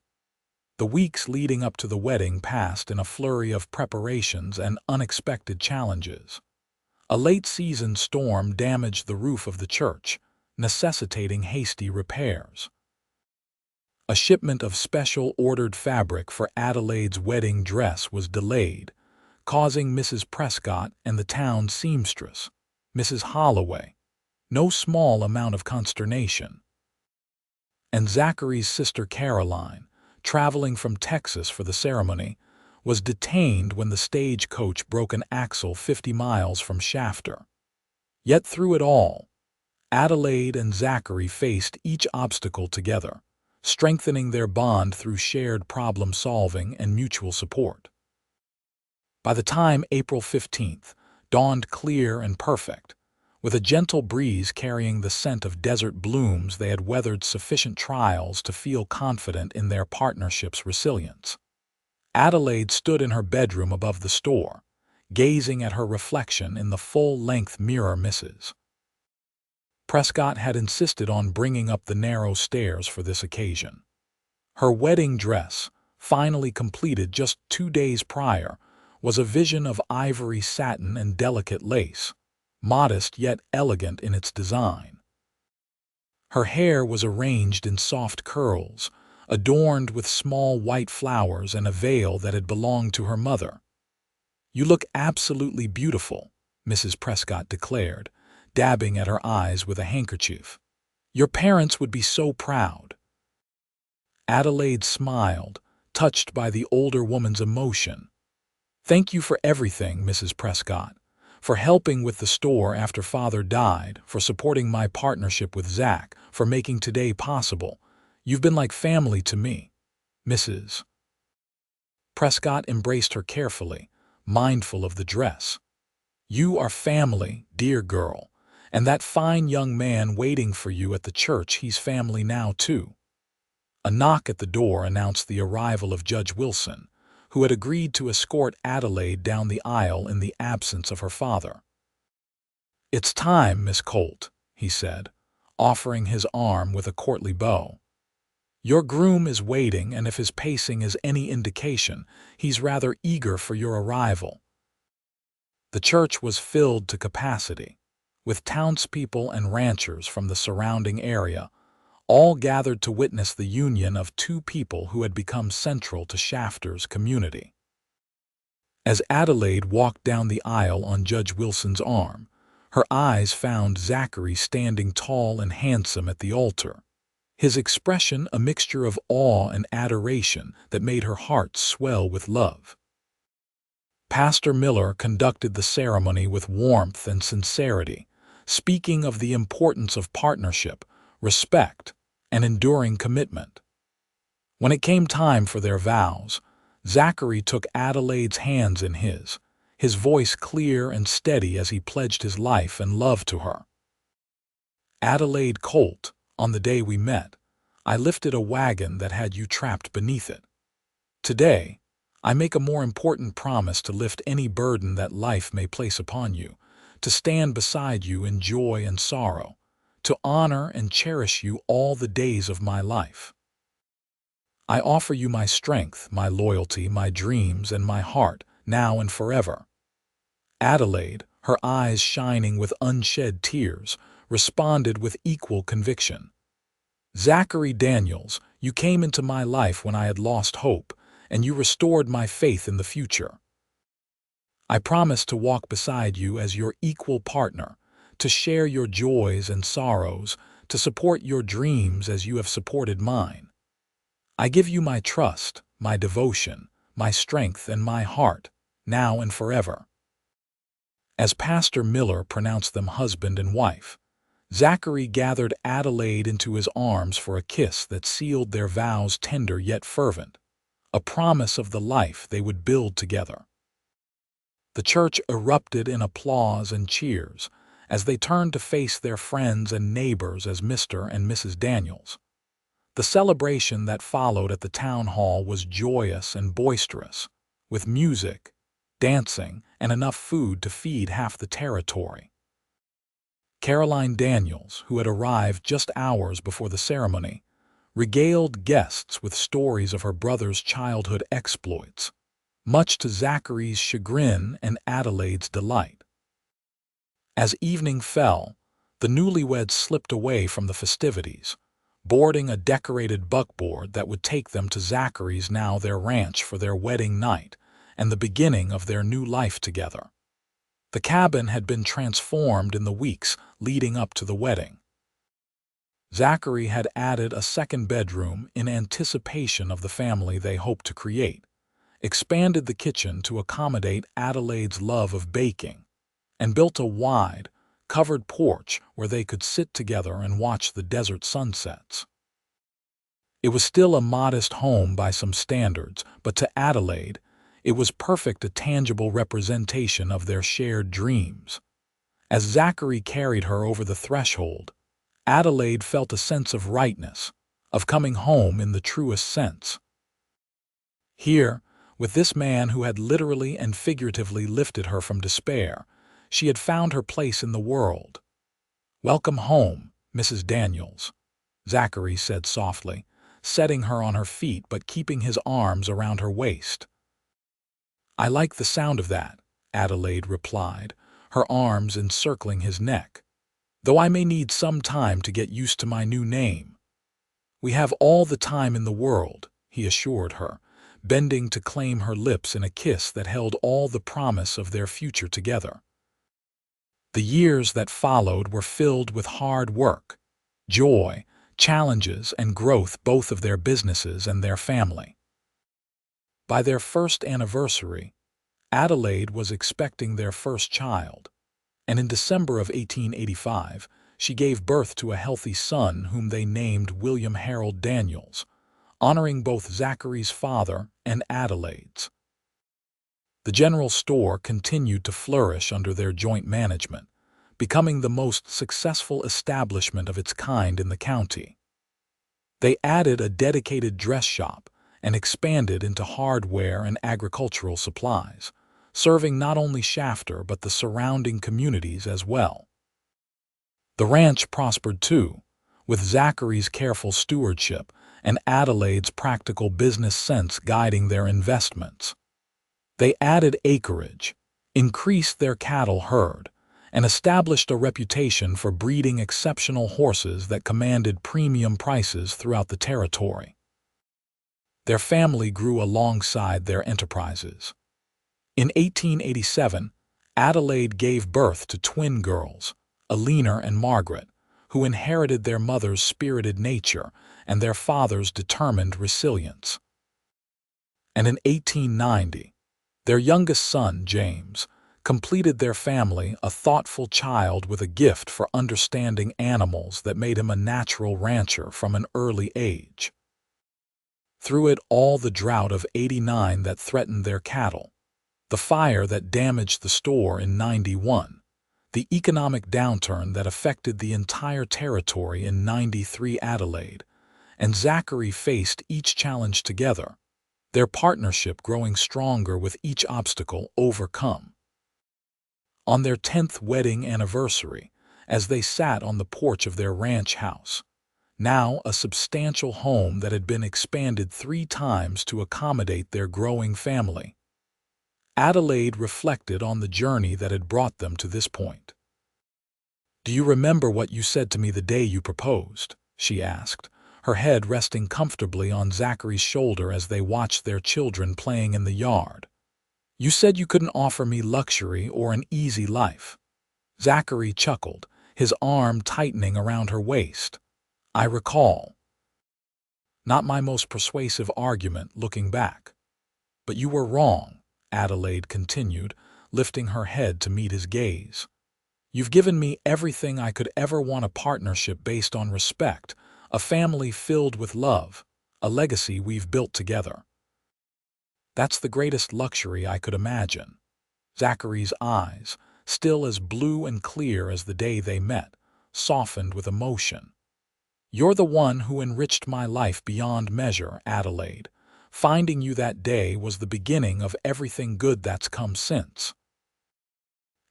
[SPEAKER 1] The weeks leading up to the wedding passed in a flurry of preparations and unexpected challenges. A late-season storm damaged the roof of the church, necessitating hasty repairs. A shipment of special-ordered fabric for Adelaide's wedding dress was delayed, causing Mrs. Prescott and the town seamstress, Mrs. Holloway, no small amount of consternation. And Zachary's sister Caroline, traveling from Texas for the ceremony, was detained when the stagecoach broke an axle 50 miles from Shafter. Yet through it all, Adelaide and Zachary faced each obstacle together, strengthening their bond through shared problem-solving and mutual support. By the time April 15th dawned clear and perfect, with a gentle breeze carrying the scent of desert blooms, they had weathered sufficient trials to feel confident in their partnership's resilience. Adelaide stood in her bedroom above the store, gazing at her reflection in the full-length mirror Mrs. Prescott had insisted on bringing up the narrow stairs for this occasion. Her wedding dress, finally completed just 2 days prior, was a vision of ivory satin and delicate lace, modest yet elegant in its design. Her hair was arranged in soft curls, adorned with small white flowers and a veil that had belonged to her mother. "You look absolutely beautiful," Mrs. Prescott declared, dabbing at her eyes with a handkerchief. "Your parents would be so proud." Adelaide smiled, touched by the older woman's emotion. "Thank you for everything, Mrs. Prescott. For helping with the store after Father died, for supporting my partnership with Zach, for making today possible. You've been like family to me." Mrs. Prescott embraced her carefully, mindful of the dress. "You are family, dear girl, and that fine young man waiting for you at the church, he's family now too." A knock at the door announced the arrival of Judge Wilson, who had agreed to escort Adelaide down the aisle in the absence of her father. "It's time, Miss Colt," he said, offering his arm with a courtly bow. "Your groom is waiting, and if his pacing is any indication, he's rather eager for your arrival." The church was filled to capacity, with townspeople and ranchers from the surrounding area, all gathered to witness the union of 2 people who had become central to Shafter's community. As Adelaide walked down the aisle on Judge Wilson's arm, her eyes found Zachary standing tall and handsome at the altar, his expression a mixture of awe and adoration that made her heart swell with love. Pastor Miller conducted the ceremony with warmth and sincerity, speaking of the importance of partnership, respect, and enduring commitment. When it came time for their vows, Zachary took Adelaide's hands in his voice clear and steady as he pledged his life and love to her. "Adelaide Colt, on the day we met, I lifted a wagon that had you trapped beneath it. Today, I make a more important promise to lift any burden that life may place upon you, to stand beside you in joy and sorrow, to honor and cherish you all the days of my life. I offer you my strength, my loyalty, my dreams, and my heart, now and forever." Adelaide, her eyes shining with unshed tears, responded with equal conviction. Zachary Daniels, you came into my life when I had lost hope, and you restored my faith in the future. I promise to walk beside you as your equal partner, to share your joys and sorrows, to support your dreams as you have supported mine. I give you my trust, my devotion, my strength, and my heart, now and forever." As Pastor Miller pronounced them husband and wife, Zachary gathered Adelaide into his arms for a kiss that sealed their vows tender yet fervent, a promise of the life they would build together. The church erupted in applause and cheers as they turned to face their friends and neighbors as Mr. and Mrs. Daniels. The celebration that followed at the town hall was joyous and boisterous, with music, dancing, and enough food to feed half the territory. Caroline Daniels, who had arrived just hours before the ceremony, regaled guests with stories of her brother's childhood exploits, much to Zachary's chagrin and Adelaide's delight. As evening fell, the newlyweds slipped away from the festivities, boarding a decorated buckboard that would take them to Zachary's, now their ranch, for their wedding night and the beginning of their new life together. The cabin had been transformed in the weeks leading up to the wedding. Zachary had added a second bedroom in anticipation of the family they hoped to create, expanded the kitchen to accommodate Adelaide's love of baking, and built a wide, covered porch where they could sit together and watch the desert sunsets. It was still a modest home by some standards, but to Adelaide, it was perfect, a tangible representation of their shared dreams. As Zachary carried her over the threshold, Adelaide felt a sense of rightness, of coming home in the truest sense. Here, with this man who had literally and figuratively lifted her from despair, she had found her place in the world. "Welcome home, Mrs. Daniels," Zachary said softly, setting her on her feet but keeping his arms around her waist. "I like the sound of that," Adelaide replied, her arms encircling his neck, "though I may need some time to get used to my new name." "We have all the time in the world," he assured her, bending to claim her lips in a kiss that held all the promise of their future together. The years that followed were filled with hard work, joy, challenges, and growth, both of their businesses and their family. By their first anniversary, Adelaide was expecting their first child, and in December of 1885, she gave birth to a healthy son whom they named William Harold Daniels, honoring both Zachary's father and Adelaide's. The general store continued to flourish under their joint management, becoming the most successful establishment of its kind in the county. They added a dedicated dress shop and expanded into hardware and agricultural supplies, serving not only Shafter but the surrounding communities as well. The ranch prospered too, with Zachary's careful stewardship and Adelaide's practical business sense guiding their investments. They added acreage, increased their cattle herd, and established a reputation for breeding exceptional horses that commanded premium prices throughout the territory. Their family grew alongside their enterprises. In 1887, Adelaide gave birth to twin girls, Alina and Margaret, who inherited their mother's spirited nature and their father's determined resilience. And in 1890, their youngest son, James, completed their family, a thoughtful child with a gift for understanding animals that made him a natural rancher from an early age. Through it all, the drought of '89 that threatened their cattle, the fire that damaged the store in '91, the economic downturn that affected the entire territory in '93, Adelaide and Zachary faced each challenge together, their partnership growing stronger with each obstacle overcome. On their 10th wedding anniversary, as they sat on the porch of their ranch house, now a substantial home that had been expanded 3 times to accommodate their growing family, Adelaide reflected on the journey that had brought them to this point. "Do you remember what you said to me the day you proposed?" she asked, her head resting comfortably on Zachary's shoulder as they watched their children playing in the yard. "You said you couldn't offer me luxury or an easy life." Zachary chuckled, his arm tightening around her waist. "I recall. Not my most persuasive argument looking back. But you were wrong," Adelaide continued, lifting her head to meet his gaze. "You've given me everything I could ever want: a partnership based on respect, a family filled with love, a legacy we've built together. That's the greatest luxury I could imagine." Zachary's eyes, still as blue and clear as the day they met, softened with emotion. "You're the one who enriched my life beyond measure, Adelaide. Finding you that day was the beginning of everything good that's come since."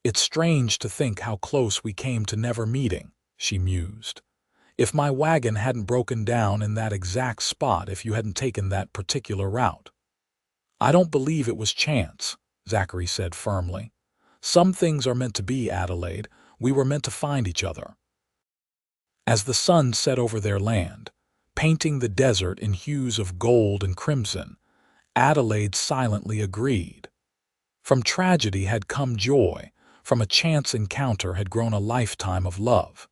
[SPEAKER 1] "It's strange to think how close we came to never meeting," she mused. "If my wagon hadn't broken down in that exact spot, if you hadn't taken that particular route." "I don't believe it was chance," Zachary said firmly. "Some things are meant to be, Adelaide. We were meant to find each other." As the sun set over their land, painting the desert in hues of gold and crimson, Adelaide silently agreed. From tragedy had come joy, from a chance encounter had grown a lifetime of love.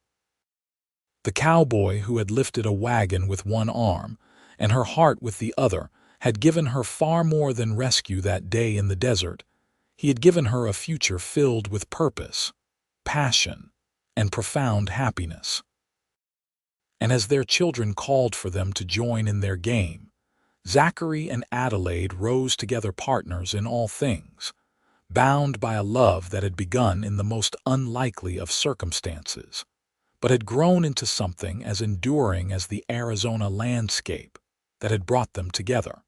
[SPEAKER 1] The cowboy who had lifted a wagon with one arm, and her heart with the other, had given her far more than rescue that day in the desert. He had given her a future filled with purpose, passion, and profound happiness. And as their children called for them to join in their game, Zachary and Adelaide rose together, partners in all things, bound by a love that had begun in the most unlikely of circumstances, but had grown into something as enduring as the Arizona landscape that had brought them together.